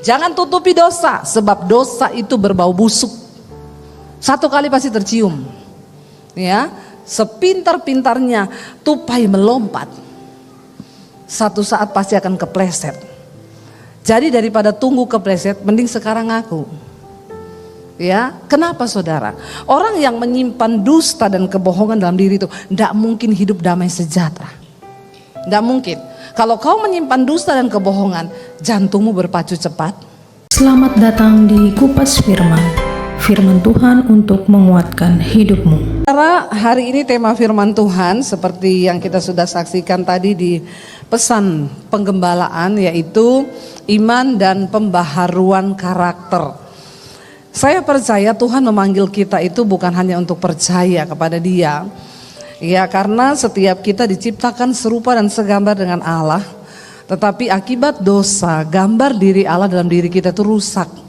Jangan tutupi dosa, sebab dosa itu berbau busuk. Satu kali pasti tercium. Ya, sepintar-pintarnya tupai melompat, satu saat pasti akan kepleset. Jadi daripada tunggu kepleset, mending sekarang ngaku. Ya, kenapa saudara? Orang yang menyimpan dusta dan kebohongan dalam diri itu tidak mungkin hidup damai sejahtera. Tidak mungkin. Kalau kau menyimpan dusta dan kebohongan, jantungmu berpacu cepat. Selamat datang di Kupas Firman. Firman Tuhan untuk menguatkan hidupmu. Saudara, hari ini tema firman Tuhan seperti yang kita sudah saksikan tadi di pesan penggembalaan, yaitu iman dan pembaharuan karakter. Saya percaya Tuhan memanggil kita itu bukan hanya untuk percaya kepada Dia, ya, karena setiap kita diciptakan serupa dan segambar dengan Allah. Tetapi akibat dosa, gambar diri Allah dalam diri kita itu rusak.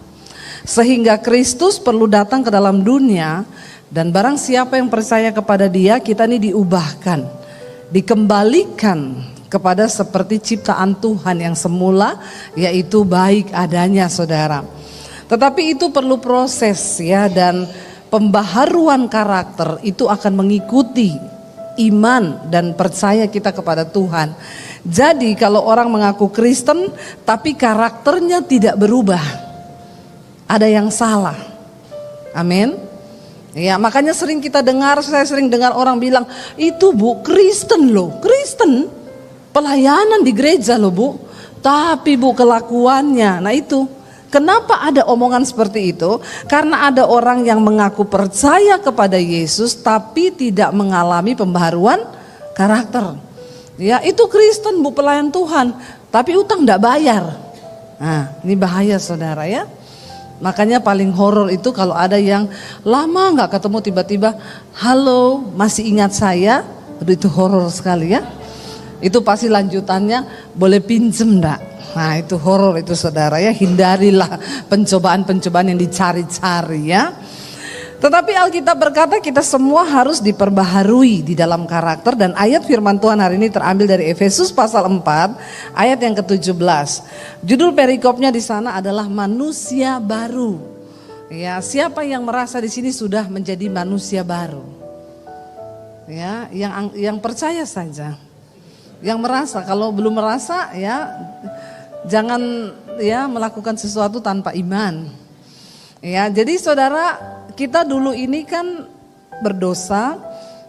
Sehingga Kristus perlu datang ke dalam dunia, dan barang siapa yang percaya kepada Dia, kita ini diubahkan, dikembalikan kepada seperti ciptaan Tuhan yang semula, yaitu baik adanya, saudara. Tetapi itu perlu proses, ya, dan pembaharuan karakter itu akan mengikuti iman dan percaya kita kepada Tuhan. Jadi kalau orang mengaku Kristen tapi karakternya tidak berubah, ada yang salah. Amin. Ya, makanya sering kita dengar, saya sering dengar orang bilang, itu Bu Kristen loh, Kristen pelayanan di gereja loh Bu, tapi Bu kelakuannya. Nah itu, kenapa ada omongan seperti itu? Karena ada orang yang mengaku percaya kepada Yesus tapi tidak mengalami pembaharuan karakter. Ya, itu Kristen Bu, pelayan Tuhan, tapi utang tidak bayar. Nah, ini bahaya saudara, ya. Makanya paling horor itu kalau ada yang lama nggak ketemu tiba-tiba, halo, masih ingat saya? Aduh, itu horor sekali, ya. Itu pasti lanjutannya, boleh pinjem enggak? Nah itu horor itu saudara, ya. Hindarilah pencobaan-pencobaan yang dicari-cari, ya. Tetapi Alkitab berkata kita semua harus diperbaharui di dalam karakter. Dan ayat firman Tuhan hari ini terambil dari Efesus pasal 4 ayat yang ke-17. Judul perikopnya di sana adalah manusia baru. Ya, siapa yang merasa di sini sudah menjadi manusia baru? Ya, yang percaya saja. Yang merasa, kalau belum merasa, ya jangan, ya, melakukan sesuatu tanpa iman. Ya, jadi saudara, kita dulu ini kan berdosa,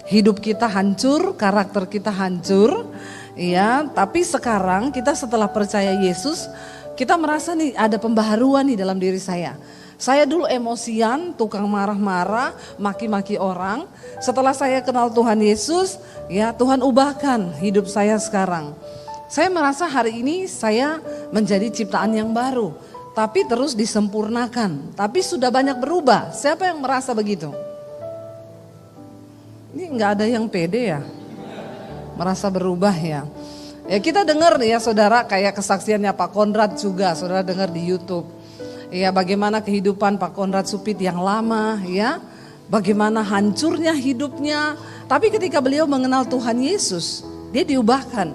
hidup kita hancur, karakter kita hancur, ya. Tapi sekarang kita setelah percaya Yesus, kita merasa nih ada pembaharuan nih dalam diri saya. Saya dulu emosian, tukang marah-marah, maki-maki orang. Setelah saya kenal Tuhan Yesus, ya Tuhan ubahkan hidup saya sekarang. Saya merasa hari ini saya menjadi ciptaan yang baru, tapi terus disempurnakan, tapi sudah banyak berubah. Siapa yang merasa begitu? Ini nggak ada yang pede, ya, merasa berubah, ya. Ya kita dengar, ya saudara, kayak kesaksiannya Pak Konrad juga, saudara dengar di YouTube. Ya bagaimana kehidupan Pak Konrad Supit yang lama, ya, bagaimana hancurnya hidupnya. Tapi ketika beliau mengenal Tuhan Yesus, dia diubahkan.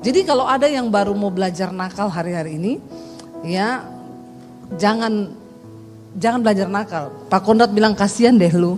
Jadi kalau ada yang baru mau belajar nakal hari-hari ini, ya jangan belajar nakal. Pak Konrad bilang kasihan deh lu,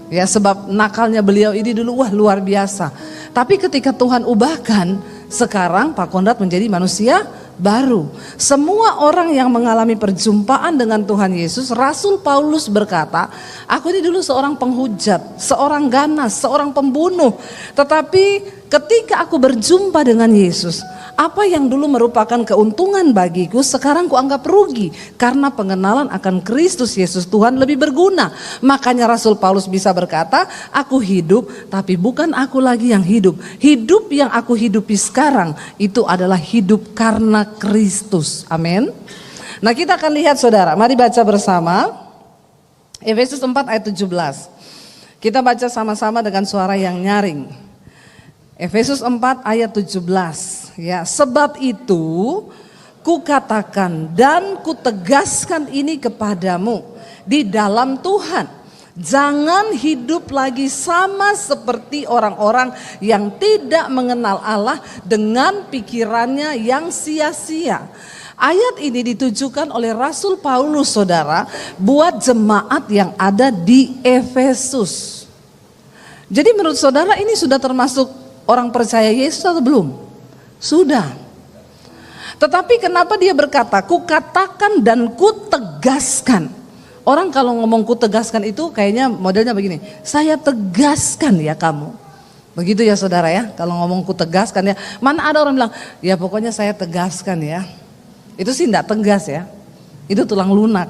ya, sebab nakalnya beliau ini dulu wah luar biasa. Tapi ketika Tuhan ubahkan, sekarang Pak Konrad menjadi manusia baru. Semua orang yang mengalami perjumpaan dengan Tuhan Yesus, Rasul Paulus berkata, aku ini dulu seorang penghujat, seorang ganas, seorang pembunuh. Tetapi ketika aku berjumpa dengan Yesus, apa yang dulu merupakan keuntungan bagiku sekarang kuanggap rugi, karena pengenalan akan Kristus Yesus Tuhan lebih berguna. Makanya Rasul Paulus bisa berkata, aku hidup tapi bukan aku lagi yang hidup. Hidup yang aku hidupi sekarang itu adalah hidup karena Kristus. Amin. Nah kita akan lihat saudara, mari baca bersama Efesus 4 ayat 17. Kita baca sama-sama dengan suara yang nyaring. Efesus 4 ayat 17, ya, sebab itu kukatakan dan kutegaskan ini kepadamu di dalam Tuhan, jangan hidup lagi sama seperti orang-orang yang tidak mengenal Allah dengan pikirannya yang sia-sia. Ayat ini ditujukan oleh Rasul Paulus, saudara, buat jemaat yang ada di Efesus. Jadi menurut saudara ini sudah termasuk orang percaya Yesus atau belum? Sudah. Tetapi kenapa dia berkata, ku katakan dan ku tegaskan. Orang kalau ngomong ku tegaskan itu kayaknya modelnya begini, saya tegaskan ya kamu. Begitu ya saudara ya, kalau ngomong ku tegaskan ya. Mana ada orang bilang, ya pokoknya saya tegaskan ya. Itu sih enggak tegas ya, itu tulang lunak.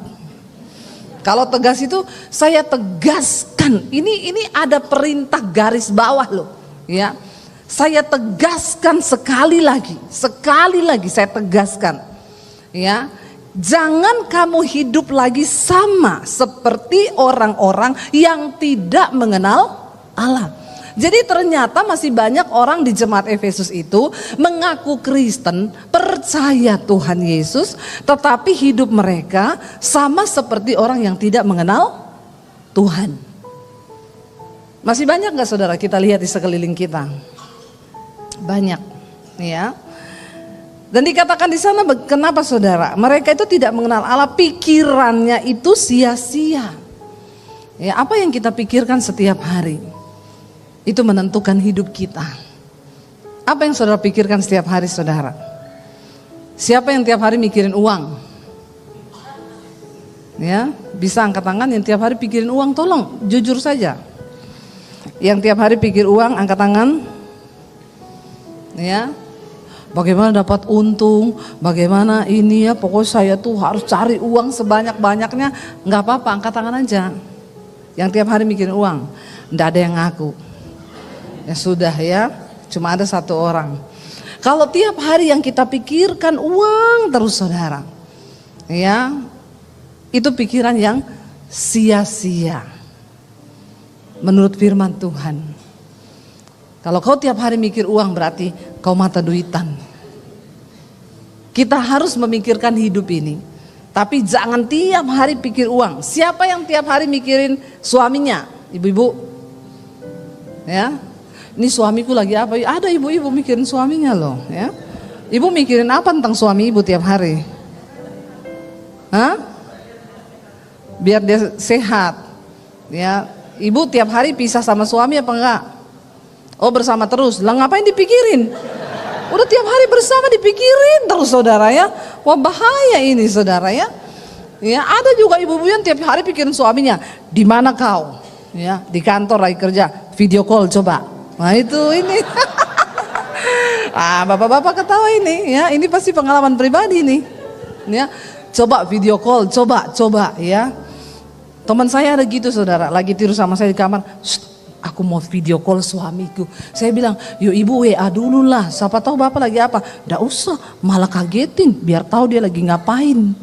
Kalau tegas itu saya tegaskan, ini ada perintah garis bawah loh ya. Saya tegaskan sekali lagi saya tegaskan ya. Jangan kamu hidup lagi sama seperti orang-orang yang tidak mengenal Allah. Jadi ternyata masih banyak orang di jemaat Efesus itu mengaku Kristen, percaya Tuhan Yesus, tetapi hidup mereka sama seperti orang yang tidak mengenal Tuhan. Masih banyak gak saudara kita lihat di sekeliling kita? Banyak ya. Dan dikatakan di sana kenapa saudara? Mereka itu tidak mengenal Allah, pikirannya itu sia-sia. Ya, apa yang kita pikirkan setiap hari itu menentukan hidup kita. Apa yang saudara pikirkan setiap hari saudara? Siapa yang tiap hari mikirin uang? Ya, bisa angkat tangan yang tiap hari pikirin uang, tolong jujur saja. Yang tiap hari pikir uang, angkat tangan. Ya, bagaimana dapat untung, bagaimana ini ya, pokoknya saya tuh harus cari uang sebanyak-banyaknya. Nggak apa-apa, angkat tangan aja. Yang tiap hari mikirin uang, nggak ada yang ngaku. Ya sudah ya, cuma ada satu orang. Kalau tiap hari yang kita pikirkan uang terus saudara, ya itu pikiran yang sia-sia. Menurut firman Tuhan, kalau kau tiap hari mikir uang berarti kau mata duitan. Kita harus memikirkan hidup ini, tapi jangan tiap hari pikir uang. Siapa yang tiap hari mikirin suaminya? Ibu-ibu, ya. Ini suamiku lagi apa? Ada ibu-ibu mikirin suaminya loh ya. Ibu mikirin apa tentang suami ibu tiap hari? Hah? Biar dia sehat. Ya, ibu tiap hari pisah sama suami apa enggak? Oh bersama terus. Lah ngapain dipikirin? Udah tiap hari bersama dipikirin terus saudara ya. Wah bahaya ini saudara ya. Ya ada juga ibu-ibu yang tiap hari pikirin suaminya. Di mana kau? Ya di kantor lagi kerja. Video call coba. Nah itu ini, bapak-bapak ketawa ini, ya ini pasti pengalaman pribadi nih, ya coba video call, coba, ya teman saya ada gitu saudara, lagi tidur sama saya di kamar, aku mau video call suamiku, saya bilang, yuk ibu WA dulu lah, siapa tahu bapak lagi apa, nggak usah, malah kagetin, biar tahu dia lagi ngapain.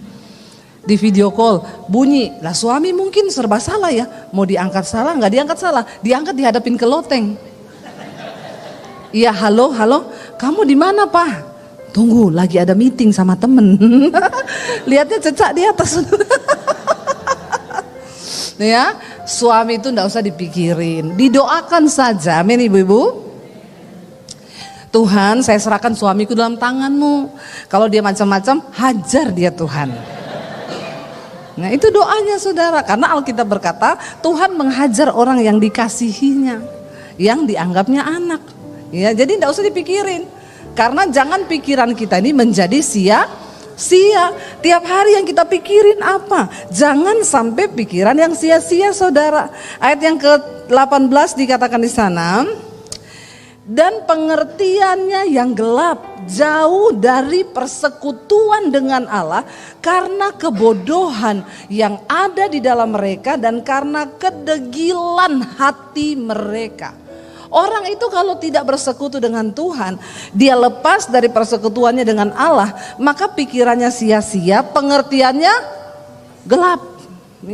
Di video call bunyi, lah suami mungkin serba salah ya, mau diangkat salah, nggak diangkat salah, diangkat dihadapin ke loteng. Iya halo, kamu di mana pak? Tunggu, lagi ada meeting sama temen. Lihatnya cecak di atas. Ya, suami itu enggak usah dipikirin, didoakan saja, amin ibu-ibu. Tuhan, saya serahkan suamiku dalam tanganmu. Kalau dia macam-macam, hajar dia Tuhan. Nah itu doanya saudara, karena Alkitab berkata Tuhan menghajar orang yang dikasihinya, yang dianggapnya anak. Ya, jadi tidak usah dipikirin. Karena jangan pikiran kita ini menjadi sia-sia. Tiap hari yang kita pikirin apa? Jangan sampai pikiran yang sia-sia saudara. Ayat yang ke-18 dikatakan di sana, dan pengertiannya yang gelap, jauh dari persekutuan dengan Allah karena kebodohan yang ada di dalam mereka dan karena kedegilan hati mereka. Orang itu kalau tidak bersekutu dengan Tuhan, dia lepas dari persekutuannya dengan Allah, maka pikirannya sia-sia, pengertiannya gelap.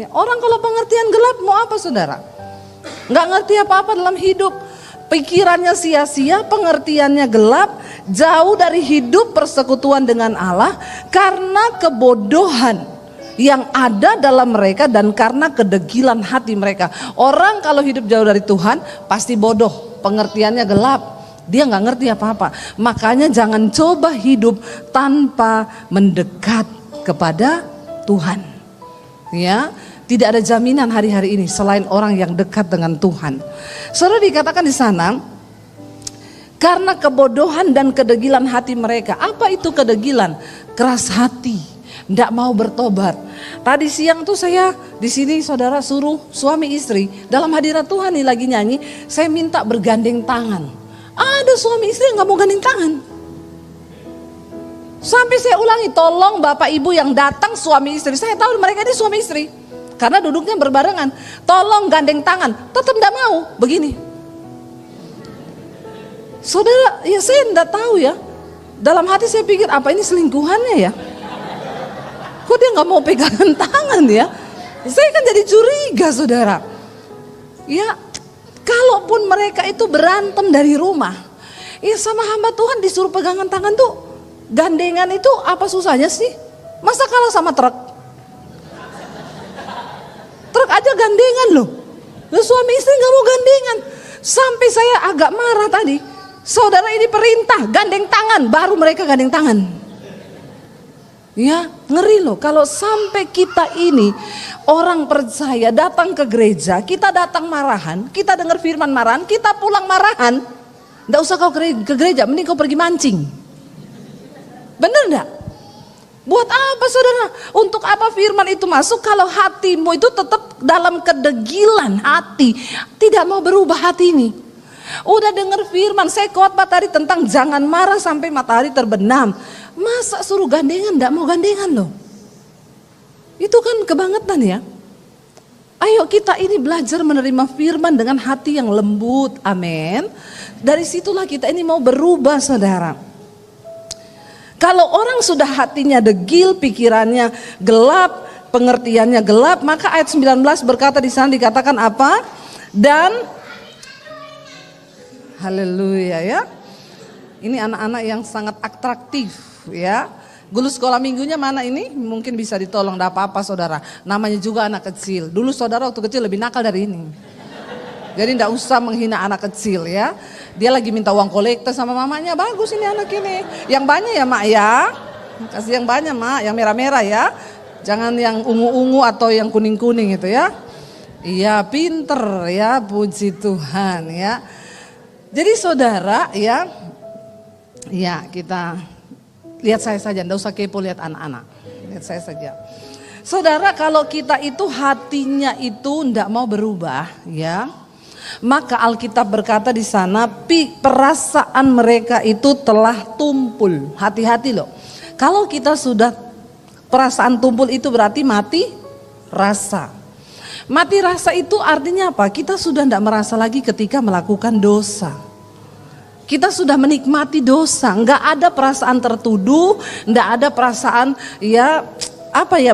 Orang kalau pengertian gelap mau apa saudara? Nggak ngerti apa-apa dalam hidup. Pikirannya sia-sia, pengertiannya gelap, jauh dari hidup persekutuan dengan Allah karena kebodohan yang ada dalam mereka dan karena kedegilan hati mereka. Orang kalau hidup jauh dari Tuhan pasti bodoh, pengertiannya gelap. Dia nggak ngerti apa-apa. Makanya jangan coba hidup tanpa mendekat kepada Tuhan. Ya, tidak ada jaminan hari-hari ini selain orang yang dekat dengan Tuhan. Saudara, dikatakan di sana, karena kebodohan dan kedegilan hati mereka. Apa itu kedegilan? Keras hati, tidak mau bertobat. Tadi siang tuh saya di sini, saudara, suruh suami istri dalam hadirat Tuhan nih lagi nyanyi, saya minta bergandeng tangan. Ada suami istri yang gak mau gandeng tangan. Sampai saya ulangi, tolong bapak ibu yang datang suami istri, saya tahu mereka ini suami istri karena duduknya berbarengan, tolong gandeng tangan, tetap gak mau. Begini, saudara, ya saya gak tahu ya, dalam hati saya pikir apa ini selingkuhannya ya, kok dia gak mau pegangan tangan ya. Saya kan jadi curiga, saudara. Ya, kalaupun mereka itu berantem dari rumah, ya sama hamba Tuhan disuruh pegangan tangan tuh, gandengan itu apa susahnya sih? Masa kalah sama truk? Truk aja gandengan loh. Loh, suami istri gak mau gandengan. Sampai saya agak marah tadi. Saudara, ini perintah gandeng tangan, baru mereka gandeng tangan. Ya, ngeri loh kalau sampai kita ini orang percaya datang ke gereja, kita datang marahan, kita dengar firman marahan, kita pulang marahan. Nggak usah kau ke gereja, mending kau pergi mancing. Bener nggak? Buat apa, saudara? Untuk apa firman itu masuk kalau hatimu itu tetap dalam kedegilan hati, tidak mau berubah hati ini. Udah dengar firman, saya khotbah tadi tentang jangan marah sampai matahari terbenam. Masa suruh gandengan, gak mau gandengan loh. Itu kan kebangetan ya. Ayo kita ini belajar menerima firman dengan hati yang lembut, amin. Dari situlah kita ini mau berubah, saudara. Kalau orang sudah hatinya degil, pikirannya gelap, pengertiannya gelap, maka ayat 19 berkata di sana dikatakan apa? Dan haleluya ya. Ini anak-anak yang sangat atraktif ya. Guru sekolah minggunya mana ini? Mungkin bisa ditolong, enggak apa-apa saudara. Namanya juga anak kecil. Dulu saudara waktu kecil lebih nakal dari ini. Jadi enggak usah menghina anak kecil ya. Dia lagi minta uang kolektor sama mamanya. Bagus ini anak ini. Yang banyak ya mak ya. Kasih yang banyak mak, yang merah-merah ya. Jangan yang ungu-ungu atau yang kuning-kuning itu ya. Iya, pinter ya, puji Tuhan ya. Jadi saudara ya, kita lihat saya saja, enggak usah kepo lihat anak-anak. Lihat saya saja. Saudara, kalau kita itu hatinya itu enggak mau berubah ya, maka Alkitab berkata di sana perasaan mereka itu telah tumpul. Hati-hati loh. Kalau kita sudah perasaan tumpul itu berarti mati rasa. Mati rasa itu artinya apa? Kita sudah tidak merasa lagi ketika melakukan dosa. Kita sudah menikmati dosa, nggak ada perasaan tertuduh, nggak ada perasaan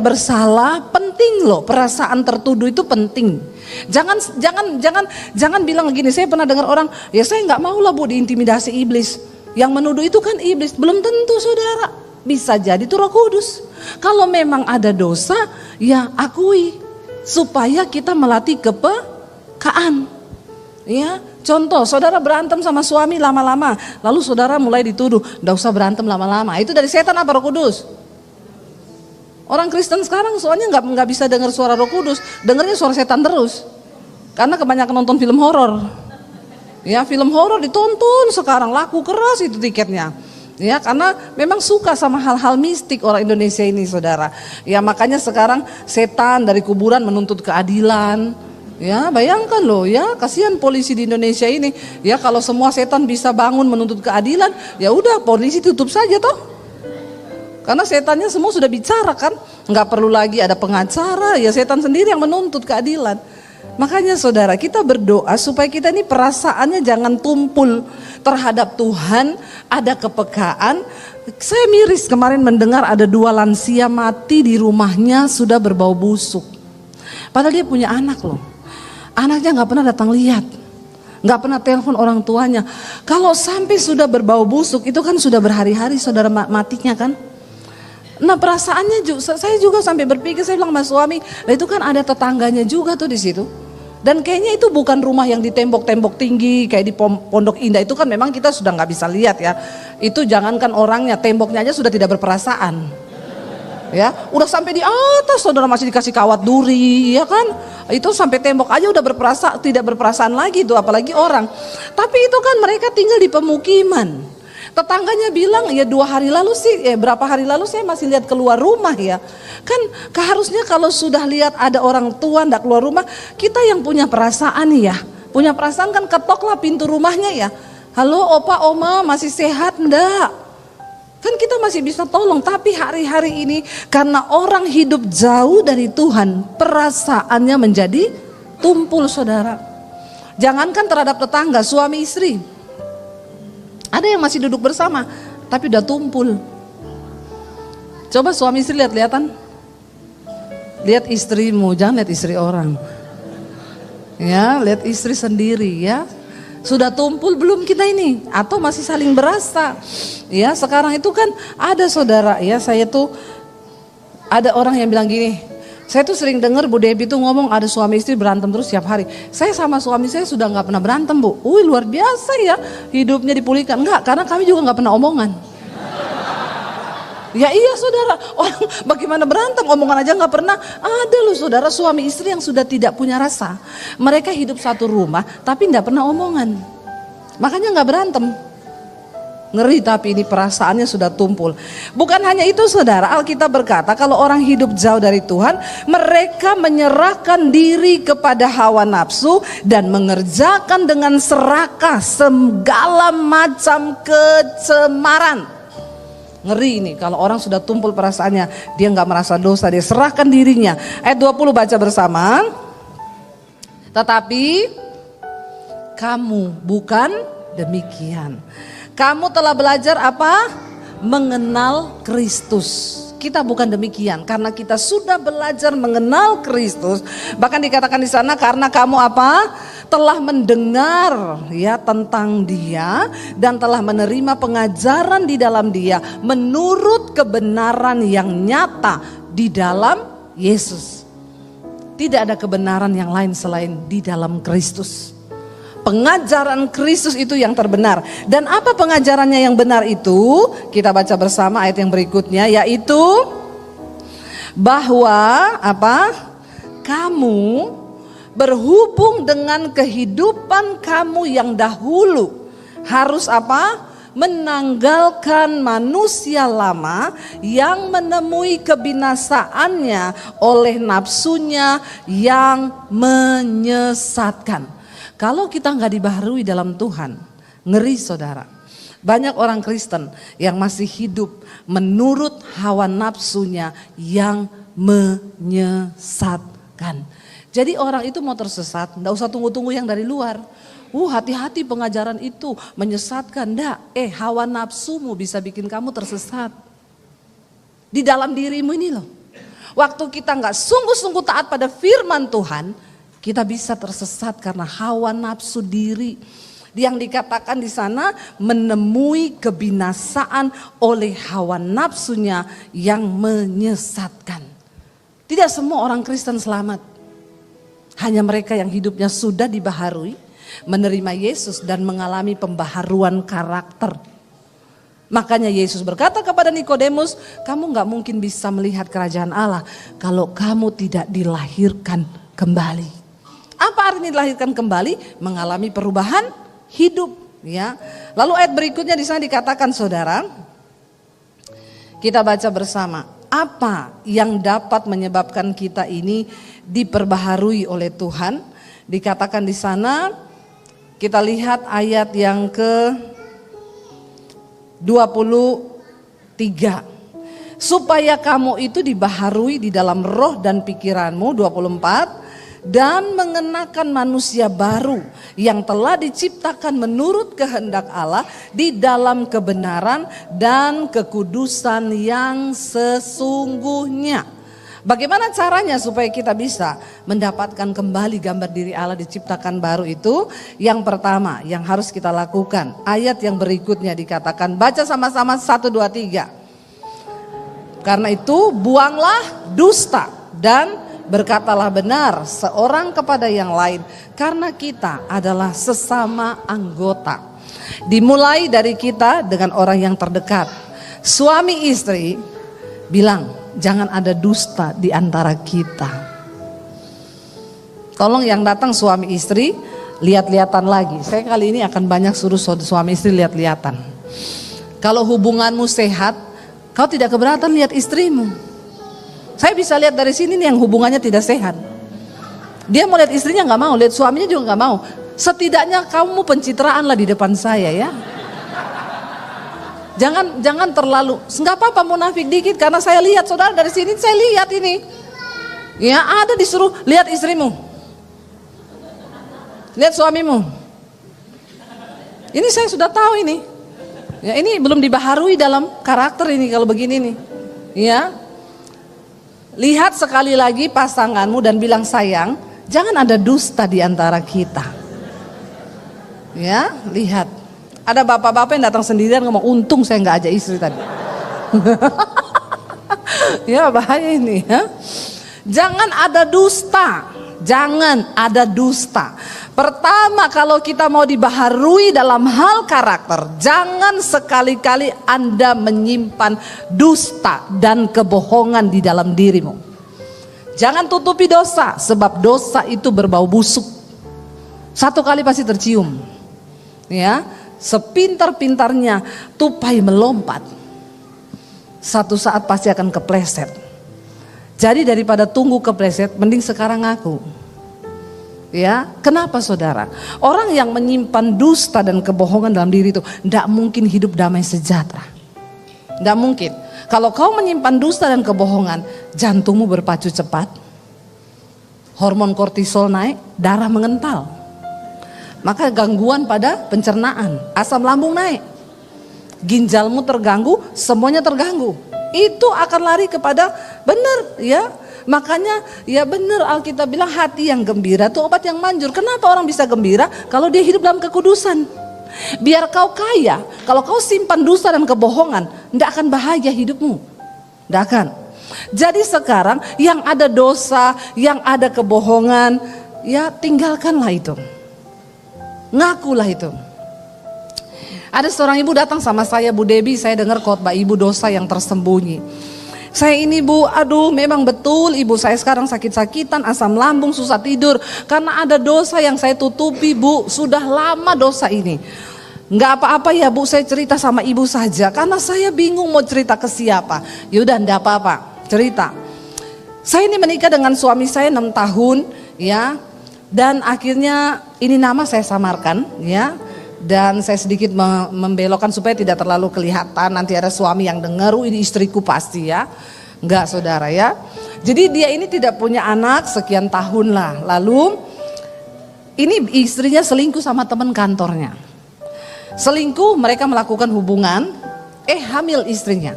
bersalah. Penting loh, perasaan tertuduh itu penting. Jangan bilang gini. Saya pernah dengar orang, ya saya nggak mau lah bu diintimidasi iblis. Yang menuduh itu kan iblis, belum tentu saudara. Bisa jadi itu Roh Kudus. Kalau memang ada dosa, ya akui. Supaya kita melatih kepekaan. Ya, contoh saudara berantem sama suami lama-lama, lalu saudara mulai dituduh, "Nggak usah berantem lama-lama." Itu dari setan apa Roh Kudus? Orang Kristen sekarang soalnya nggak bisa dengar suara Roh Kudus, dengarnya suara setan terus. Karena kebanyakan nonton film horor. Ya, film horor ditonton sekarang, laku keras itu tiketnya. Ya, karena memang suka sama hal-hal mistik orang Indonesia ini saudara. Ya makanya sekarang setan dari kuburan menuntut keadilan. Ya bayangkan loh ya, kasihan polisi di Indonesia ini. Ya kalau semua setan bisa bangun menuntut keadilan, ya udah polisi tutup saja toh. Karena setannya semua sudah bicara kan, nggak perlu lagi ada pengacara, ya setan sendiri yang menuntut keadilan. Makanya saudara, kita berdoa supaya kita ini perasaannya jangan tumpul terhadap Tuhan, ada kepekaan. Saya miris kemarin mendengar ada 2 lansia mati di rumahnya sudah berbau busuk. Padahal dia punya anak loh. Anaknya gak pernah datang lihat, gak pernah telepon orang tuanya. Kalau sampai sudah berbau busuk itu kan sudah berhari-hari saudara matinya kan. Nah perasaannya juga, saya juga sampai berpikir, saya bilang sama suami, lah itu kan ada tetangganya juga tuh di situ. Dan kayaknya itu bukan rumah yang di tembok-tembok tinggi kayak di Pondok Indah, itu kan memang kita sudah nggak bisa lihat ya. Itu jangankan orangnya, temboknya aja sudah tidak berperasaan. Ya, udah sampai di atas saudara masih dikasih kawat duri, ya kan? Itu sampai tembok aja udah tidak berperasaan lagi itu, apalagi orang. Tapi itu kan mereka tinggal di pemukiman. Tetangganya bilang ya berapa hari lalu saya masih lihat keluar rumah ya. Kan harusnya kalau sudah lihat ada orang tua ndak keluar rumah, kita yang punya perasaan ya. Punya perasaan kan ketoklah pintu rumahnya ya. Halo opa oma masih sehat ndak? Kan kita masih bisa tolong, tapi hari-hari ini karena orang hidup jauh dari Tuhan, perasaannya menjadi tumpul saudara. Jangankan terhadap tetangga, suami istri. Ada yang masih duduk bersama, tapi udah tumpul. Coba suami istri lihat-lihatan. Lihat istrimu, jangan lihat istri orang. Ya, lihat istri sendiri ya. Sudah tumpul belum kita ini? Atau masih saling berasa? Ya, sekarang itu kan ada saudara ya, ada orang yang bilang gini, saya tuh sering dengar Bu Debbie tuh ngomong ada suami istri berantem terus setiap hari. Saya sama suami saya sudah nggak pernah berantem Bu. Luar biasa ya hidupnya dipulihkan. Enggak, karena kami juga nggak pernah omongan. Ya iya saudara, orang bagaimana berantem, omongan aja nggak pernah. Ada loh saudara suami istri yang sudah tidak punya rasa. Mereka hidup satu rumah tapi nggak pernah omongan. Makanya nggak berantem. Ngeri, tapi ini perasaannya sudah tumpul. Bukan hanya itu saudara, Alkitab berkata kalau orang hidup jauh dari Tuhan, mereka menyerahkan diri kepada hawa nafsu dan mengerjakan dengan serakah segala macam kecemaran. Ngeri ini kalau orang sudah tumpul perasaannya, dia nggak merasa dosa, dia serahkan dirinya. Ayat 20 baca bersama. Tetapi kamu bukan demikian. Kamu telah belajar apa? Mengenal Kristus. Kita bukan demikian, karena kita sudah belajar mengenal Kristus. Bahkan dikatakan di sana karena kamu apa? Telah mendengar ya tentang Dia dan telah menerima pengajaran di dalam Dia menurut kebenaran yang nyata di dalam Yesus. Tidak ada kebenaran yang lain selain di dalam Kristus. Pengajaran Kristus itu yang terbenar. Dan apa pengajarannya yang benar itu? Kita baca bersama ayat yang berikutnya, yaitu bahwa apa? Kamu berhubung dengan kehidupan kamu yang dahulu harus apa? Menanggalkan manusia lama yang menemui kebinasaannya oleh nafsunya yang menyesatkan. Kalau kita nggak dibaharui dalam Tuhan, ngeri saudara. Banyak orang Kristen yang masih hidup menurut hawa nafsunya yang menyesatkan. Jadi orang itu mau tersesat, nggak usah tunggu-tunggu yang dari luar. Hati-hati pengajaran itu menyesatkan. Hawa nafsumu bisa bikin kamu tersesat. Di dalam dirimu ini loh. Waktu kita nggak sungguh-sungguh taat pada firman Tuhan, kita bisa tersesat karena hawa nafsu diri. Yang dikatakan di sana menemui kebinasaan oleh hawa nafsunya yang menyesatkan. Tidak semua orang Kristen selamat. Hanya mereka yang hidupnya sudah dibaharui, menerima Yesus dan mengalami pembaharuan karakter. Makanya Yesus berkata kepada Nikodemus, kamu gak mungkin bisa melihat kerajaan Allah kalau kamu tidak dilahirkan kembali. Apa artinya dilahirkan kembali? Mengalami perubahan hidup, ya. Lalu ayat berikutnya di sana dikatakan saudara, kita baca bersama, apa yang dapat menyebabkan kita ini diperbaharui oleh Tuhan? Dikatakan di sana, kita lihat ayat yang ke-23. Supaya kamu itu dibaharui di dalam roh dan pikiranmu, 24. Dan mengenakan manusia baru yang telah diciptakan menurut kehendak Allah di dalam kebenaran dan kekudusan yang sesungguhnya. Bagaimana caranya supaya kita bisa mendapatkan kembali gambar diri Allah diciptakan baru itu? Yang pertama yang harus kita lakukan, ayat yang berikutnya dikatakan, baca sama-sama 1, 2, 3. Karena itu buanglah dusta dan berkatalah benar seorang kepada yang lain, karena kita adalah sesama anggota. Dimulai dari kita dengan orang yang terdekat. Suami istri bilang, jangan ada dusta di antara kita. Tolong yang datang suami istri, lihat-lihatan lagi. Saya kali ini akan banyak suruh suami istri lihat-lihatan. Kalau hubunganmu sehat, kau tidak keberatan lihat istrimu. Saya bisa lihat dari sini nih yang hubungannya tidak sehat. Dia mau lihat istrinya nggak mau, lihat suaminya juga nggak mau. Setidaknya kamu pencitraan lah di depan saya ya. Jangan terlalu, nggak apa-apa munafik dikit karena saya lihat saudara dari sini saya lihat ini. Ya ada disuruh lihat istrimu, lihat suamimu. Ini saya sudah tahu ini. Ya ini belum dibaharui dalam karakter ini kalau begini nih. Ya. Lihat sekali lagi pasanganmu dan bilang sayang, jangan ada dusta di antara kita. Ya, lihat. Ada bapak-bapak yang datang sendirian ngomong, untung saya nggak ajak istri tadi. Ya bahaya ini ya. Jangan ada dusta. Jangan ada dusta. Pertama kalau kita mau dibaharui dalam hal karakter, jangan sekali-kali Anda menyimpan dusta dan kebohongan di dalam dirimu. Jangan tutupi dosa, sebab dosa itu berbau busuk. Satu kali pasti tercium. Ya, sepintar-pintarnya tupai melompat, satu saat pasti akan kepleset. Jadi daripada tunggu kepleset, mending sekarang ngaku. Ya, kenapa saudara? Orang yang menyimpan dusta dan kebohongan dalam diri itu tidak mungkin hidup damai sejahtera. Tidak mungkin. Kalau kau menyimpan dusta dan kebohongan, jantungmu berpacu cepat, hormon kortisol naik, darah mengental, maka gangguan pada pencernaan, asam lambung naik, ginjalmu terganggu, semuanya terganggu. Itu akan lari kepada benar ya. Makanya ya benar Alkitab bilang hati yang gembira itu obat yang manjur. Kenapa orang bisa gembira? Kalau dia hidup dalam kekudusan. Biar kau kaya, kalau kau simpan dusta dan kebohongan, tidak akan bahagia hidupmu. Tidak akan. Jadi sekarang yang ada dosa, yang ada kebohongan, ya tinggalkanlah itu. Ngakulah itu. Ada seorang ibu datang sama saya, Bu Debi, saya dengar khotbah ibu dosa yang tersembunyi. Saya ini bu, aduh memang betul ibu saya sekarang sakit-sakitan, asam lambung, susah tidur. Karena ada dosa yang saya tutupi bu, sudah lama dosa ini. Nggak apa-apa ya bu, saya cerita sama ibu saja. Karena saya bingung mau cerita ke siapa. Yaudah nggak apa-apa, cerita. Saya ini menikah dengan suami saya 6 tahun ya. Dan akhirnya ini nama saya samarkan ya. Dan saya sedikit membelokkan supaya tidak terlalu kelihatan. Nanti ada suami yang dengar, ini istriku pasti ya. Enggak saudara ya. Jadi dia ini tidak punya anak sekian tahun lah. Lalu ini istrinya selingkuh sama teman kantornya. Selingkuh, mereka melakukan hubungan, hamil istrinya.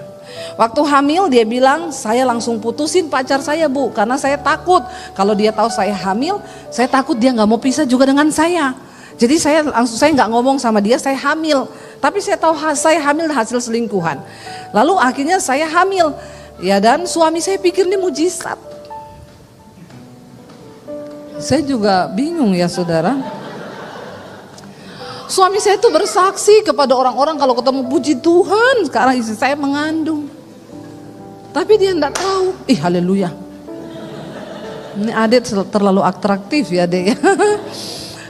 Waktu hamil dia bilang, saya langsung putusin pacar saya bu. Karena saya takut kalau dia tahu saya hamil, saya takut dia gak mau pisah juga dengan saya. Jadi saya nggak ngomong sama dia saya hamil, tapi saya tahu saya hamil hasil selingkuhan. Lalu akhirnya saya hamil, ya dan suami saya pikir ini mujizat. Saya juga bingung ya saudara. Suami saya itu bersaksi kepada orang-orang kalau ketemu puji Tuhan sekarang istri saya mengandung. Tapi dia enggak tahu. Haleluya. Ini adik terlalu atraktif ya dek ya.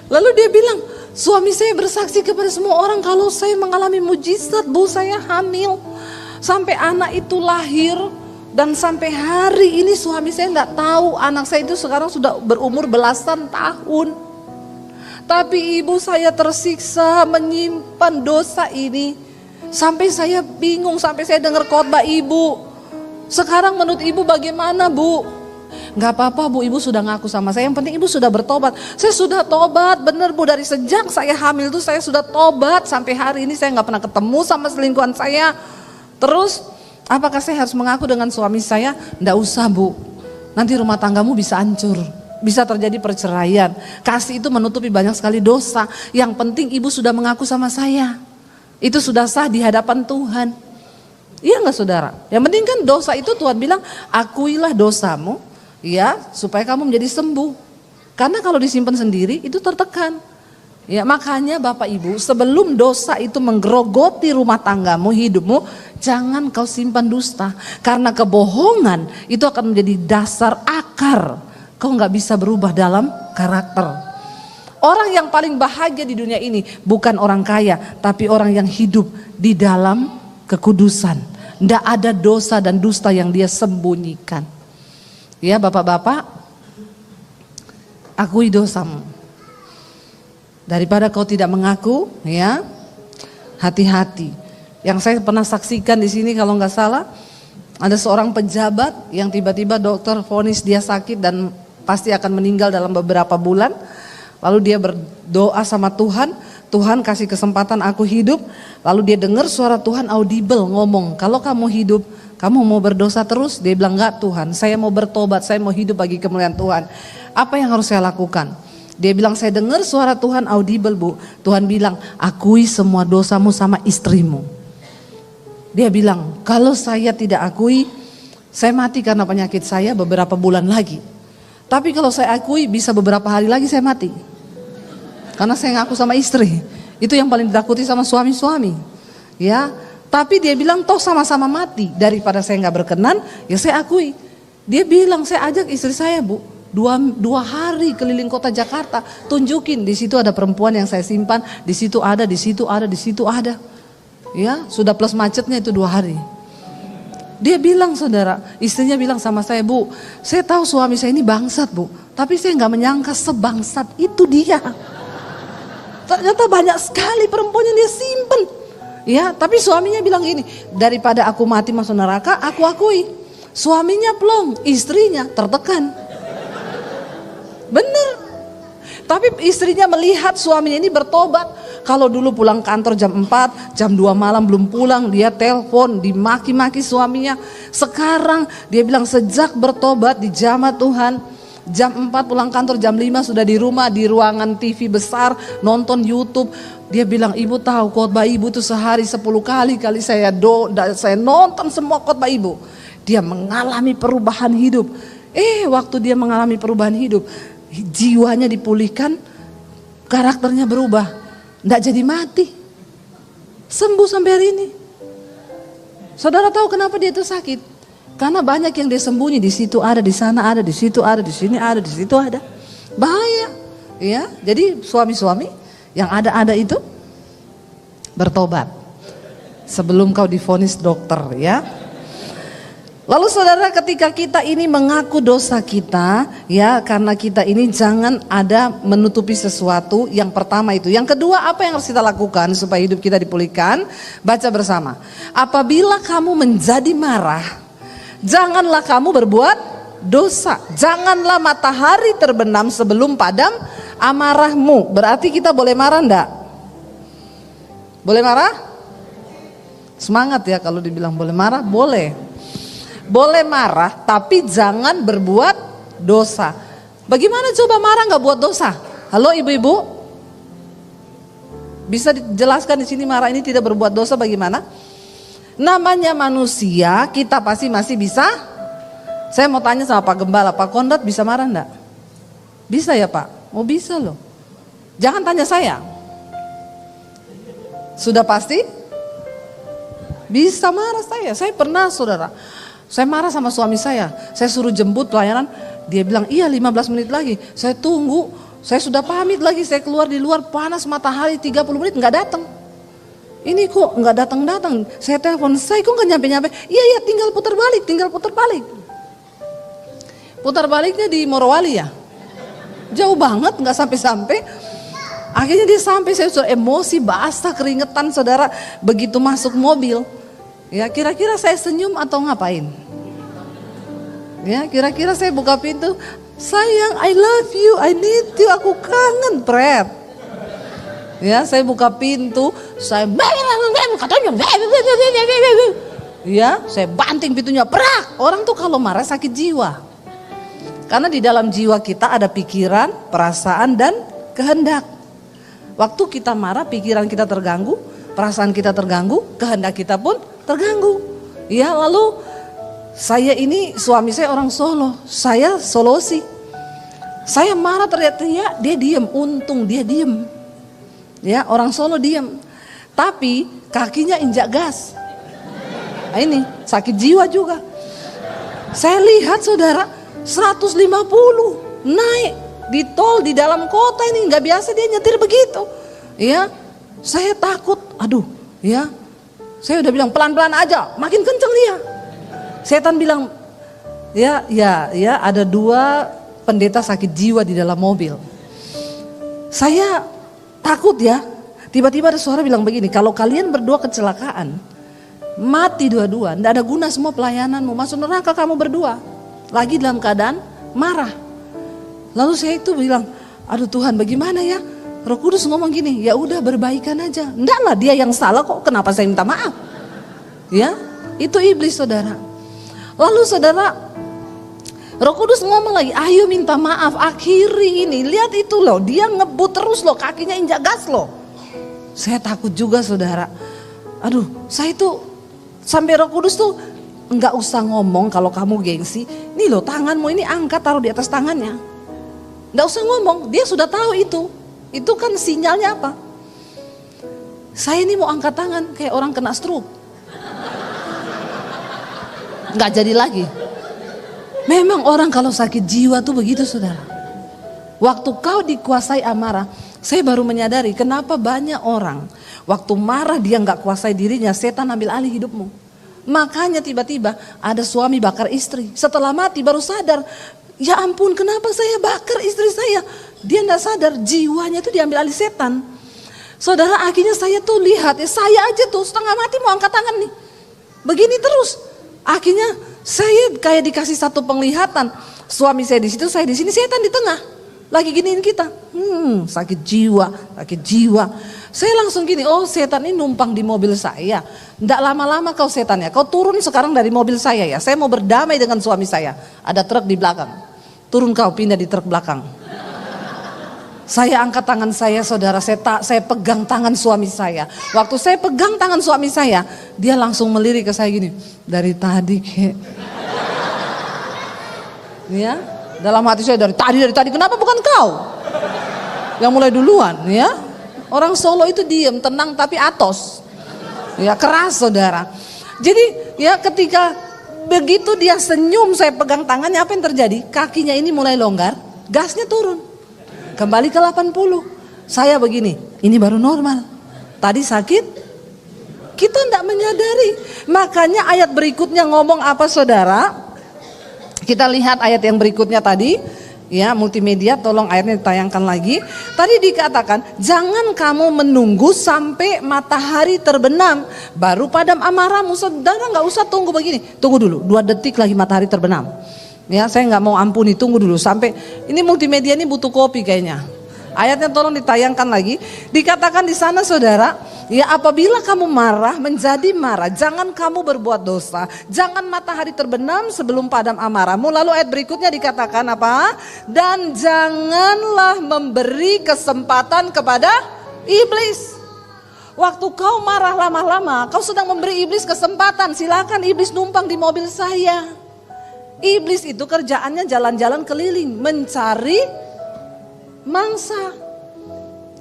Lalu dia bilang, suami saya bersaksi kepada semua orang kalau saya mengalami mujizat, bu saya hamil. Sampai anak itu lahir dan sampai hari ini suami saya enggak tahu anak saya itu sekarang sudah berumur belasan tahun. Tapi ibu saya tersiksa menyimpan dosa ini. Sampai saya bingung, sampai saya dengar khotbah ibu. Sekarang menurut ibu bagaimana bu? Gak apa-apa bu, ibu sudah ngaku sama saya, yang penting ibu sudah bertobat. Saya sudah tobat, bener bu, dari sejak saya hamil itu saya sudah tobat. Sampai hari ini saya gak pernah ketemu sama selingkuhan saya. Terus apakah saya harus mengaku dengan suami saya? Nggak usah bu, nanti rumah tanggamu bisa hancur, bisa terjadi perceraian. Kasih itu menutupi banyak sekali dosa. Yang penting ibu sudah mengaku sama saya, itu sudah sah di hadapan Tuhan. Iya gak saudara? Yang penting kan dosa itu Tuhan bilang, akuilah dosamu ya, supaya kamu menjadi sembuh. Karena kalau disimpan sendiri itu tertekan. Ya, makanya Bapak Ibu, sebelum dosa itu menggerogoti rumah tanggamu, hidupmu, jangan kau simpan dusta. Karena kebohongan itu akan menjadi dasar akar. Kau nggak bisa berubah dalam karakter. Orang yang paling bahagia di dunia ini bukan orang kaya, tapi orang yang hidup di dalam kekudusan. Nggak ada dosa dan dusta yang dia sembunyikan. Ya Bapak-bapak, akui dosamu. Daripada kau tidak mengaku, ya, hati-hati. Yang saya pernah saksikan di sini kalau nggak salah, ada seorang pejabat yang tiba-tiba dokter vonis dia sakit dan pasti akan meninggal dalam beberapa bulan. Lalu dia berdoa sama Tuhan, Tuhan kasih kesempatan aku hidup. Lalu dia dengar suara Tuhan audible ngomong, kalau kamu hidup, kamu mau berdosa terus? Dia bilang, enggak Tuhan, saya mau bertobat, saya mau hidup bagi kemuliaan Tuhan. Apa yang harus saya lakukan? Dia bilang, saya dengar suara Tuhan audible Bu. Tuhan bilang, akui semua dosamu sama istrimu. Dia bilang, kalau saya tidak akui, saya mati karena penyakit saya beberapa bulan lagi. Tapi kalau saya akui, bisa beberapa hari lagi saya mati. Karena saya ngaku sama istri. Itu yang paling ditakuti sama suami-suami. Ya, tapi dia bilang, toh sama-sama mati. Daripada saya nggak berkenan, ya saya akui. Dia bilang, saya ajak istri saya Bu, dua hari keliling kota Jakarta, tunjukin di situ ada perempuan yang saya simpan, di situ ada, di situ ada, di situ ada. Ya, sudah plus macetnya itu 2 hari. Dia bilang, saudara, istrinya bilang sama saya, Bu, saya tahu suami saya ini bangsat Bu, tapi saya nggak menyangka sebangsat itu dia. Ternyata banyak sekali perempuan yang dia simpen. Ya, tapi suaminya bilang gini, daripada aku mati masuk neraka, aku akui. Suaminya plong, istrinya tertekan. Bener. Tapi istrinya melihat suaminya ini bertobat. Kalau dulu pulang kantor jam 4, jam 2 malam belum pulang, dia telepon, dimaki-maki suaminya. Sekarang dia bilang sejak bertobat di jamaah Tuhan, jam 4 pulang kantor, jam 5 sudah di rumah, di ruangan TV besar, nonton YouTube. Dia bilang, ibu tahu khotbah ibu tuh sehari 10 kali saya nonton semua khotbah ibu. Dia mengalami perubahan hidup. Waktu dia mengalami perubahan hidup, jiwanya dipulihkan, karakternya berubah, nggak jadi mati, sembuh sampai hari ini. Saudara tahu kenapa dia itu sakit? Karena banyak yang dia sembunyi, di situ ada, di sana ada, di situ ada, di sini ada, di situ ada. Bahaya, ya. Jadi suami-suami yang ada itu bertobat sebelum kau divonis dokter, ya. Lalu saudara, ketika kita ini mengaku dosa kita, ya, karena kita ini jangan ada menutupi sesuatu. Yang pertama itu. Yang kedua, apa yang harus kita lakukan supaya hidup kita dipulihkan? Baca bersama. Apabila kamu menjadi marah, janganlah kamu berbuat dosa. Janganlah matahari terbenam sebelum padam amarahmu. Berarti kita boleh marah enggak? Boleh marah? Semangat ya kalau dibilang boleh marah, boleh. Boleh marah, tapi jangan berbuat dosa. Bagaimana coba marah nggak buat dosa? Halo ibu-ibu, bisa dijelaskan di sini marah ini tidak berbuat dosa bagaimana? Namanya manusia, kita pasti masih bisa. Saya mau tanya sama Pak Gembala, Pak Konrad bisa marah enggak? Bisa ya Pak? Oh bisa loh. Jangan tanya saya. Sudah pasti? Bisa marah saya pernah saudara. Saya marah sama suami saya suruh jemput pelayanan, dia bilang iya 15 menit lagi, saya tunggu, saya sudah pamit lagi, saya keluar di luar panas matahari 30 menit nggak datang. Ini kok nggak datang, saya telepon, saya kok nggak nyampe, iya tinggal putar balik. Putar baliknya di Morowali ya, jauh banget nggak sampai. Akhirnya dia sampai, saya sudah emosi, basah, keringetan saudara, begitu masuk mobil. Ya kira-kira saya senyum atau ngapain? Ya kira-kira saya buka pintu, sayang I love you, I need you, aku kangen Pret. Ya saya buka pintu, saya katanya, ya saya banting pintunya, prak. Orang tuh kalau marah sakit jiwa. Karena di dalam jiwa kita ada pikiran, perasaan dan kehendak. Waktu kita marah, pikiran kita terganggu, perasaan kita terganggu, kehendak kita pun terganggu. Ya lalu Saya ini suami saya orang Solo, saya Solosi. Saya marah teriak-teriak, dia diem, untung dia diem. Ya, orang Solo diem. Tapi kakinya injak gas. Nah, ini sakit jiwa juga. Saya lihat saudara 150 naik di tol di dalam kota ini, nggak biasa dia nyetir begitu. Ya, saya takut. Aduh, ya. Saya udah bilang pelan-pelan aja, makin kenceng dia. Setan bilang, ya ada 2 pendeta sakit jiwa di dalam mobil. Saya takut ya. Tiba-tiba ada suara bilang begini, kalau kalian berdua kecelakaan, mati dua-dua, tidak ada guna semua pelayananmu, masuk neraka kamu berdua. Lagi dalam keadaan marah. Lalu saya itu bilang, aduh Tuhan bagaimana ya? Roh Kudus ngomong gini, ya udah berbaikan aja. Enggak lah, dia yang salah kok, kenapa saya minta maaf? Ya, itu iblis saudara. Lalu saudara, Roh Kudus ngomong lagi, ayo minta maaf, akhiri ini. Lihat itu loh, dia ngebut terus loh, kakinya injak gas loh. Saya takut juga saudara. Aduh, saya itu sampai Roh Kudus tuh nggak usah ngomong kalau kamu gengsi. Nih loh tanganmu ini angkat taruh di atas tangannya. Nggak usah ngomong, dia sudah tahu itu. Itu kan sinyalnya apa? Saya ini mau angkat tangan kayak orang kena stroke. Nggak jadi lagi. Memang orang kalau sakit jiwa tuh begitu saudara. Waktu kau dikuasai amarah, saya baru menyadari kenapa banyak orang waktu marah dia nggak kuasai dirinya, setan ambil alih hidupmu. Makanya tiba-tiba ada suami bakar istri, setelah mati baru sadar, ya ampun kenapa saya bakar istri saya. Dia nggak sadar jiwanya itu diambil alih setan. Saudara, akhirnya saya tuh lihat, ya saya aja tuh setengah mati mau angkat tangan nih. Begini terus. Akhirnya saya kayak dikasih satu penglihatan. Suami saya di situ, saya di sini, setan di tengah. Lagi giniin kita. Sakit jiwa, sakit jiwa. Saya langsung gini, oh setan ini numpang di mobil saya. Nggak lama-lama kau setan ya, kau turun sekarang dari mobil saya ya. Saya mau berdamai dengan suami saya. Ada truk di belakang. Turun kau, pindah di truk belakang. Saya angkat tangan saya saudara, saya pegang tangan suami saya. Waktu saya pegang tangan suami saya, dia langsung melirik ke saya gini. Dari tadi kek. Ya, dalam hati saya dari tadi, kenapa bukan kau? Yang mulai duluan ya. Orang Solo itu diem, tenang tapi atos. Ya keras saudara. Jadi ya ketika begitu dia senyum saya pegang tangannya, apa yang terjadi? Kakinya ini mulai longgar, gasnya turun. Kembali ke 80. Saya begini, ini baru normal. Tadi sakit, kita tidak menyadari. Makanya ayat berikutnya ngomong apa saudara? Kita lihat ayat yang berikutnya tadi. Ya multimedia tolong ayatnya ditayangkan lagi. Tadi dikatakan jangan kamu menunggu sampai matahari terbenam baru padam amarahmu. Saudara nggak usah tunggu begini. Tunggu dulu 2 detik lagi matahari terbenam. Ya saya nggak mau ampuni, tunggu dulu sampai ini multimedia ini butuh kopi kayaknya. Ayatnya tolong ditayangkan lagi. Dikatakan di sana saudara, ya apabila kamu marah menjadi marah, jangan kamu berbuat dosa, jangan matahari terbenam sebelum padam amarahmu. Lalu ayat berikutnya dikatakan apa? Dan janganlah memberi kesempatan kepada iblis. Waktu kau marah lama-lama, kau sedang memberi iblis kesempatan. Silakan iblis numpang di mobil saya. Iblis itu kerjaannya jalan-jalan keliling mencari mangsa.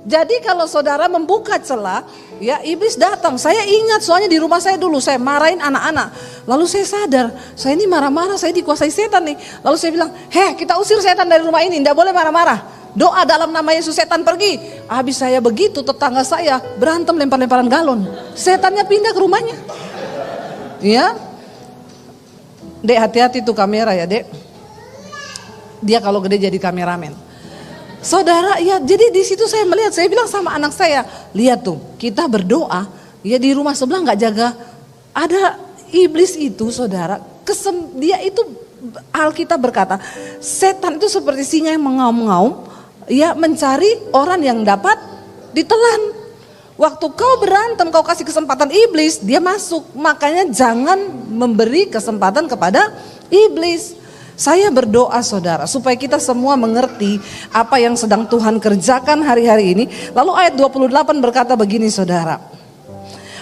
Jadi kalau saudara membuka celah, ya iblis datang. Saya ingat soalnya di rumah saya dulu saya marahin anak-anak. Lalu saya sadar, saya ini marah-marah, saya dikuasai setan nih. Lalu saya bilang, kita usir setan dari rumah ini, tidak boleh marah-marah. Doa dalam nama Yesus, setan pergi. Habis saya begitu, tetangga saya berantem lempar-lemparan galon. Setannya pindah ke rumahnya. Ya. Dek hati-hati tuh kamera ya dek. Dia kalau gede jadi kameramen. Saudara ya jadi di situ saya melihat, saya bilang sama anak saya, lihat tuh kita berdoa ya di rumah sebelah nggak jaga. Ada iblis itu saudara, dia itu Alkitab berkata setan itu seperti singa yang mengaum-ngaum ya mencari orang yang dapat ditelan. Waktu kau berantem, kau kasih kesempatan iblis, dia masuk. Makanya jangan memberi kesempatan kepada iblis. Saya berdoa saudara, supaya kita semua mengerti apa yang sedang Tuhan kerjakan hari-hari ini. Lalu ayat 28 berkata begini saudara.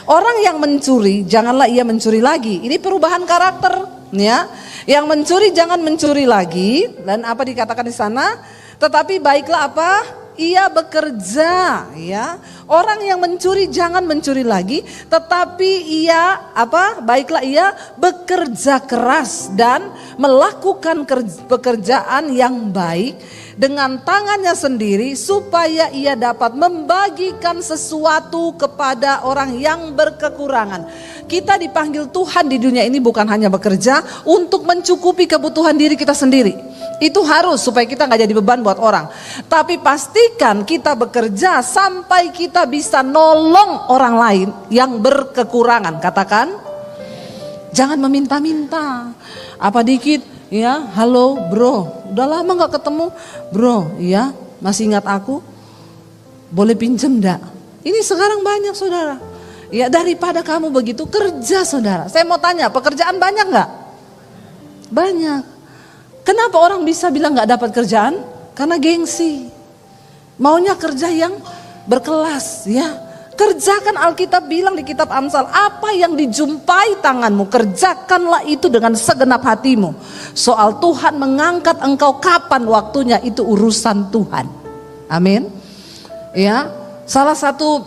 Orang yang mencuri, janganlah ia mencuri lagi. Ini perubahan karakter. Ya, yang mencuri jangan mencuri lagi. Dan apa dikatakan di sana? Tetapi baiklah apa? Ia bekerja, ya. Orang yang mencuri jangan mencuri lagi, tetapi ia apa? Baiklah ia bekerja keras dan melakukan pekerjaan yang baik dengan tangannya sendiri supaya ia dapat membagikan sesuatu kepada orang yang berkekurangan. Kita dipanggil Tuhan di dunia ini bukan hanya bekerja untuk mencukupi kebutuhan diri kita sendiri. Itu harus supaya kita gak jadi beban buat orang. Tapi pastikan kita bekerja sampai kita bisa nolong orang lain yang berkekurangan. Katakan, jangan meminta-minta. Apa dikit, ya, halo bro, udah lama gak ketemu. Bro, ya, masih ingat aku? Boleh pinjem gak? Ini sekarang banyak saudara. Ya, daripada kamu begitu kerja saudara. Saya mau tanya, pekerjaan banyak gak? Banyak. Kenapa orang bisa bilang gak dapat kerjaan? Karena gengsi. Maunya kerja yang berkelas, ya. Kerjakan, Alkitab bilang di kitab Amsal, apa yang dijumpai tanganmu, kerjakanlah itu dengan segenap hatimu. Soal Tuhan mengangkat engkau kapan waktunya, itu urusan Tuhan. Amin. Ya, salah satu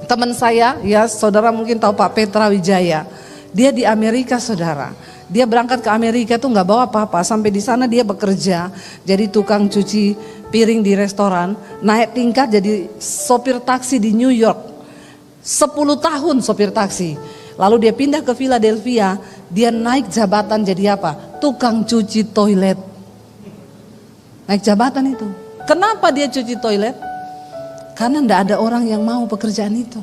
teman saya, ya saudara mungkin tahu Pak Petra Wijaya. Dia di Amerika saudara. Dia berangkat ke Amerika tuh nggak bawa apa-apa. Sampai di sana dia bekerja jadi tukang cuci piring di restoran. Naik tingkat jadi sopir taksi di New York. 10 tahun sopir taksi. Lalu dia pindah ke Philadelphia. Dia naik jabatan jadi apa? Tukang cuci toilet. Naik jabatan itu. Kenapa dia cuci toilet? Karena nggak ada orang yang mau pekerjaan itu.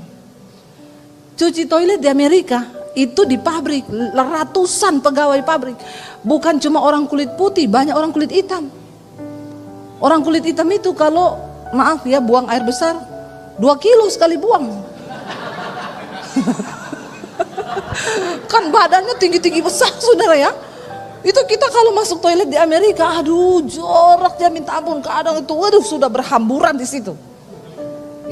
Cuci toilet di Amerika itu di pabrik, ratusan pegawai pabrik. Bukan cuma orang kulit putih, banyak orang kulit hitam. Orang kulit hitam itu kalau, maaf ya, buang air besar 2 kilo sekali buang. Kan badannya tinggi-tinggi besar saudara ya. Itu kita kalau masuk toilet di Amerika, aduh jorok dia minta ampun. Kadang itu waduh sudah berhamburan di situ.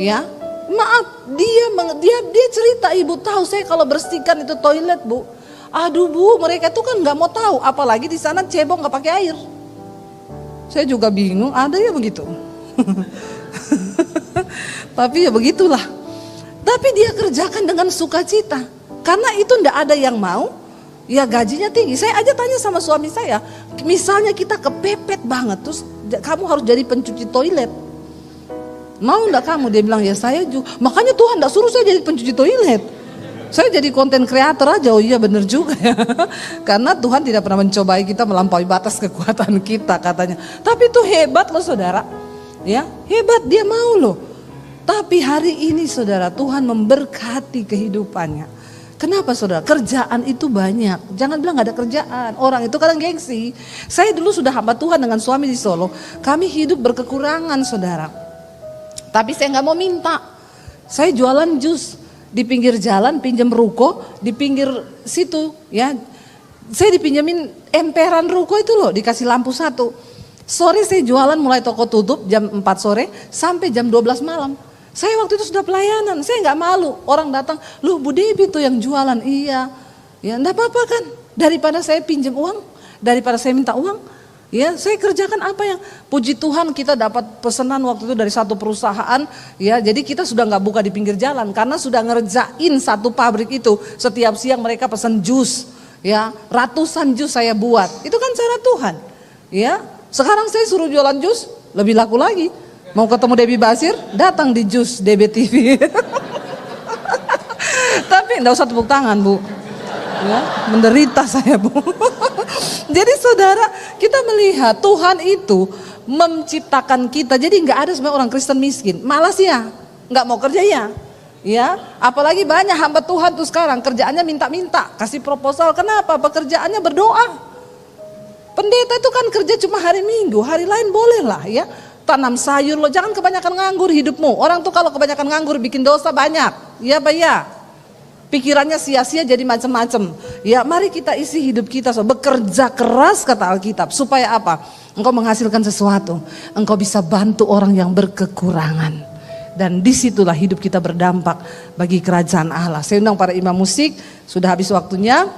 Ya. Maaf, dia cerita, ibu tahu saya kalau bersihkan itu toilet bu, aduh bu, mereka tuh kan nggak mau tahu, apalagi di sana cebong nggak pakai air. Saya juga bingung, ada ya begitu. Tapi ya begitulah. Tapi dia kerjakan dengan sukacita, karena itu ndak ada yang mau. Ya gajinya tinggi. Saya aja tanya sama suami saya, misalnya kita kepepet banget, terus kamu harus jadi pencuci toilet. Mau enggak kamu? Dia bilang ya saya juga. Makanya Tuhan enggak suruh saya jadi pencuci toilet. Saya jadi konten kreator aja. Oh iya benar juga ya. Karena Tuhan tidak pernah mencobai kita melampaui batas kekuatan kita katanya. Tapi itu hebat loh saudara. Ya, hebat dia mau loh. Tapi hari ini saudara, Tuhan memberkati kehidupannya. Kenapa saudara? Kerjaan itu banyak. Jangan bilang gak ada kerjaan. Orang itu kadang gengsi. Saya dulu sudah hamba Tuhan dengan suami di Solo. Kami hidup berkekurangan saudara. Tapi saya nggak mau minta. Saya jualan jus di pinggir jalan, pinjam ruko di pinggir situ, ya. Saya dipinjemin emperan ruko itu loh, dikasih lampu 1. Sore saya jualan mulai toko tutup jam 4 sore sampai jam 12 malam. Saya waktu itu sudah pelayanan, saya nggak malu. Orang datang, loh Bu Devi tuh yang jualan, iya. Ya nggak apa-apa kan, daripada saya pinjam uang, daripada saya minta uang. Ya, saya kerjakan apa yang puji Tuhan kita dapat pesanan waktu itu dari satu perusahaan. Ya, jadi kita sudah nggak buka di pinggir jalan karena sudah ngerjain satu pabrik itu. Setiap siang mereka pesan jus. Ya, ratusan jus saya buat. Itu kan cara Tuhan. Ya, sekarang saya suruh jualan jus lebih laku lagi. Mau ketemu Debbie Basir, datang di jus DBTV. Tapi enggak usah tepuk tangan Bu. Ya, menderita saya Bu. Jadi saudara, kita melihat Tuhan itu menciptakan kita. Jadi nggak ada sebenarnya orang Kristen miskin. Malas ya, nggak mau kerja ya. Ya, apalagi banyak hamba Tuhan tuh sekarang kerjaannya minta-minta, kasih proposal. Kenapa? Pekerjaannya berdoa. Pendeta itu kan kerja cuma hari Minggu, hari lain boleh lah ya. Tanam sayur lo, jangan kebanyakan nganggur hidupmu. Orang tuh kalau kebanyakan nganggur bikin dosa banyak. Ya Pak ya. Pikirannya sia-sia jadi macam-macam. Ya mari kita isi hidup kita bekerja keras kata Alkitab. Supaya apa? Engkau menghasilkan sesuatu. Engkau bisa bantu orang yang berkekurangan. Dan disitulah hidup kita berdampak bagi kerajaan Allah. Saya undang para imam musik. Sudah habis waktunya.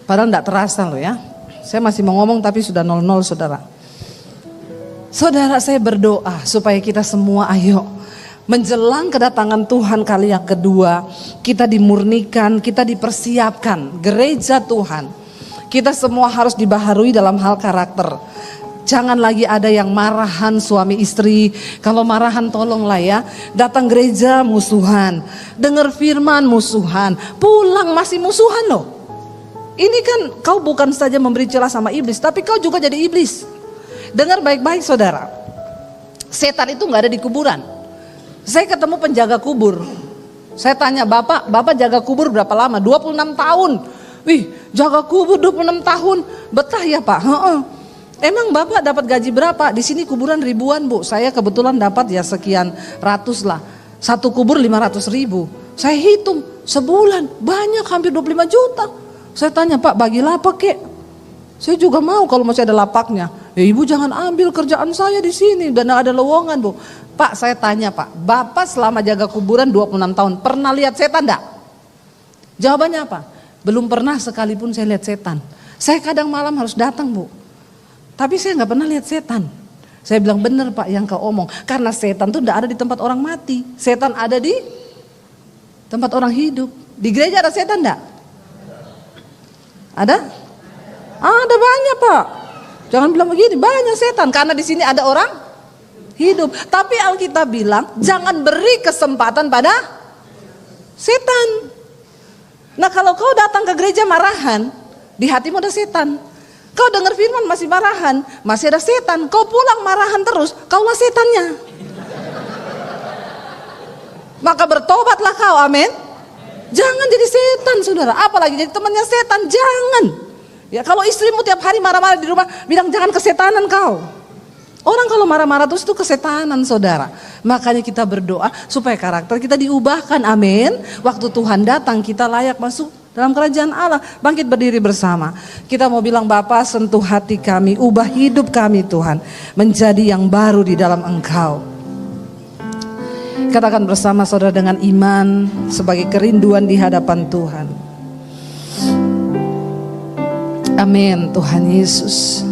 Padahal tidak terasa loh ya. Saya masih mau ngomong tapi sudah 00 saudara. Saudara, saya berdoa supaya kita semua ayo menjelang kedatangan Tuhan kali yang kedua, kita dimurnikan, kita dipersiapkan gereja Tuhan. Kita semua harus dibaharui dalam hal karakter. Jangan lagi ada yang marahan suami istri. Kalau marahan tolonglah ya, datang gereja musuhan, dengar firman musuhan, pulang masih musuhan loh. Ini kan kau bukan saja memberi celah sama iblis, tapi kau juga jadi iblis. Dengar baik-baik saudara, setan itu gak ada di kuburan. Saya ketemu penjaga kubur. Saya tanya, bapak jaga kubur berapa lama? 26 tahun. Wih, jaga kubur 26 tahun, betah ya pak? Emang bapak dapat gaji berapa? Di sini kuburan ribuan bu, saya kebetulan dapat ya sekian ratus lah. Satu kubur 500.000. Saya hitung sebulan banyak, hampir 25 juta. Saya tanya, pak bagi lapak kek? Saya juga mau kalau masih ada lapaknya. Ya ibu jangan ambil kerjaan saya di sini, dan ada lowongan bu. Pak saya tanya pak, bapak selama jaga kuburan 26 tahun pernah lihat setan enggak? Jawabannya apa? Belum pernah sekalipun saya lihat setan. Saya kadang malam harus datang bu, tapi saya nggak pernah lihat setan. Saya bilang bener pak yang kau omong, karena setan tuh enggak ada di tempat orang mati, setan ada di tempat orang hidup. Di gereja ada setan enggak? Ada? Ada banyak pak. Jangan bilang begini, banyak setan karena di sini ada orang hidup. Tapi Alkitab bilang jangan beri kesempatan pada setan. Nah kalau kau datang ke gereja marahan, di hatimu ada setan. Kau dengar firman masih marahan, masih ada setan. Kau pulang marahan terus, kaulah setannya. Maka bertobatlah kau, amin. Jangan jadi setan saudara, apalagi jadi temannya setan, jangan. Ya kalau istrimu tiap hari marah-marah di rumah, bilang jangan kesetanan kau. Orang kalau marah-marah terus itu kesetanan saudara. Makanya kita berdoa supaya karakter kita diubahkan, amin. Waktu Tuhan datang kita layak masuk dalam kerajaan Allah. Bangkit berdiri bersama. Kita mau bilang Bapa sentuh hati kami, ubah hidup kami Tuhan, menjadi yang baru di dalam Engkau. Katakan bersama saudara dengan iman sebagai kerinduan di hadapan Tuhan. Amin Tuhan Yesus.